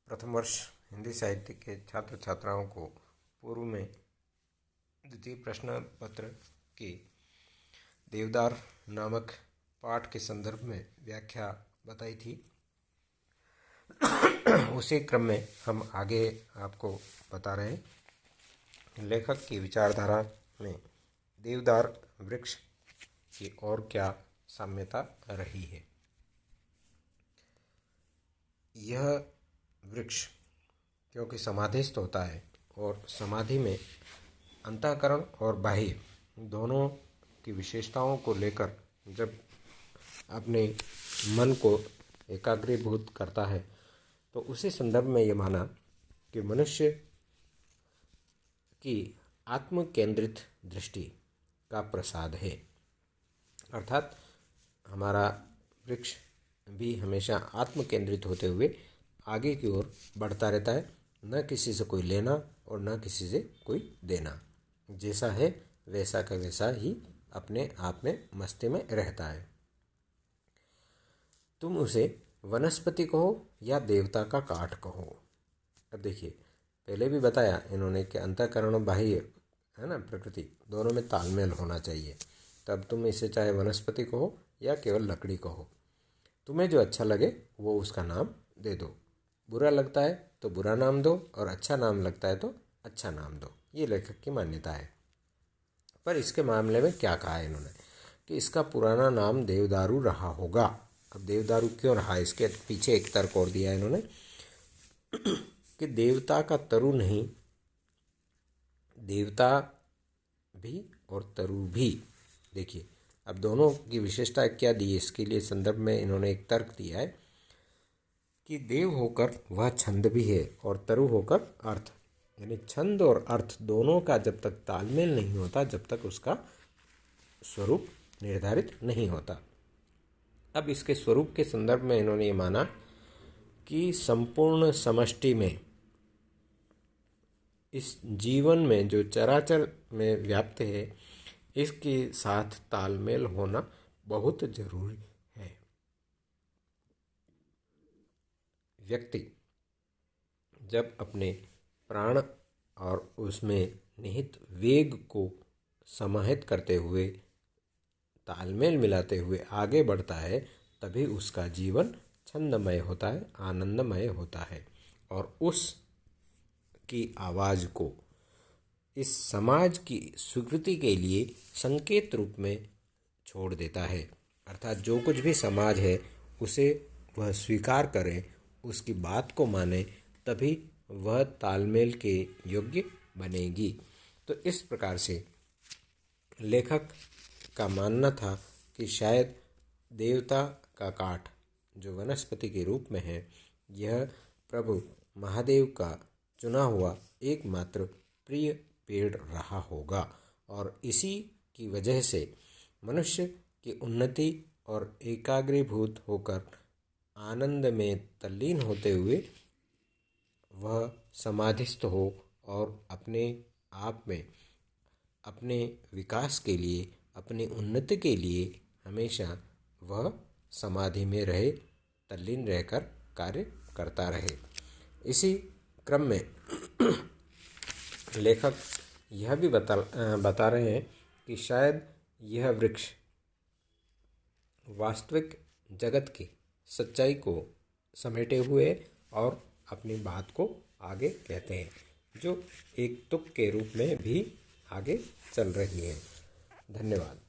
प्रथम वर्ष हिंदी साहित्य के छात्र छात्राओं को पूर्व में द्वितीय प्रश्न पत्र के देवदार नामक पाठ के संदर्भ में व्याख्या बताई थी। उसी क्रम में हम आगे आपको बता रहे हैं लेखक की विचारधारा में देवदार वृक्ष की और क्या साम्यता रही है। यह वृक्ष क्योंकि समाधिस्थ होता है और समाधि में अंतःकरण और बाह्य दोनों की विशेषताओं को लेकर जब अपने मन को एकाग्रीभूत करता है तो उसी संदर्भ में ये माना कि मनुष्य की आत्म केंद्रित दृष्टि का प्रसाद है। अर्थात हमारा वृक्ष भी हमेशा आत्म केंद्रित होते हुए आगे की ओर बढ़ता रहता है, न किसी से कोई लेना और न किसी से कोई देना। जैसा है वैसा का वैसा ही अपने आप में मस्ती में रहता है। तुम उसे वनस्पति कहो या देवता का काठ कहो। अब देखिए, पहले भी बताया इन्होंने कि अंतःकरण और बाह्य है ना, प्रकृति दोनों में तालमेल होना चाहिए। तब तुम इसे चाहे वनस्पति कहो या केवल लकड़ी कहो, तुम्हें जो अच्छा लगे वो उसका नाम दे दो। बुरा लगता है तो बुरा नाम दो और अच्छा नाम लगता है तो अच्छा नाम दो। ये लेखक की मान्यता है। पर इसके मामले में क्या कहा है इन्होंने कि इसका पुराना नाम देवदारू रहा होगा। अब देवदारू क्यों रहा, इसके पीछे एक तर्क और दिया है इन्होंने कि देवता का तरु नहीं, देवता भी और तरु भी। देखिए, अब दोनों की विशेषता क्या दी है, इसके लिए संदर्भ में इन्होंने एक तर्क दिया है कि देव होकर वह छंद भी है और तरु होकर अर्थ, यानी छंद और अर्थ दोनों का जब तक तालमेल नहीं होता, जब तक उसका स्वरूप निर्धारित नहीं होता। अब इसके स्वरूप के संदर्भ में इन्होंने ये माना कि संपूर्ण समष्टि में, इस जीवन में जो चराचर में व्याप्त है, इसके साथ तालमेल होना बहुत जरूरी है। व्यक्ति जब अपने प्राण और उसमें निहित वेग को समाहित करते हुए, तालमेल मिलाते हुए आगे बढ़ता है, तभी उसका जीवन छंदमय होता है, आनंदमय होता है और उस की आवाज़ को इस समाज की स्वीकृति के लिए संकेत रूप में छोड़ देता है। अर्थात जो कुछ भी समाज है उसे वह स्वीकार करे, उसकी बात को माने, तभी वह तालमेल के योग्य बनेगी। तो इस प्रकार से लेखक का मानना था कि शायद देवता का काठ जो वनस्पति के रूप में है, यह प्रभु महादेव का चुना हुआ एकमात्र प्रिय पेड़ रहा होगा और इसी की वजह से मनुष्य की उन्नति और एकाग्रीभूत होकर आनंद में तल्लीन होते हुए वह समाधिस्थ हो और अपने आप में अपने विकास के लिए, अपनी उन्नति के लिए हमेशा वह समाधि में रहे, तल्लीन रहकर कार्य करता रहे। इसी क्रम में लेखक यह भी बता रहे हैं कि शायद यह वृक्ष वास्तविक जगत की सच्चाई को समेटे हुए और अपनी बात को आगे कहते हैं, जो एक तुक के रूप में भी आगे चल रही है। धन्यवाद।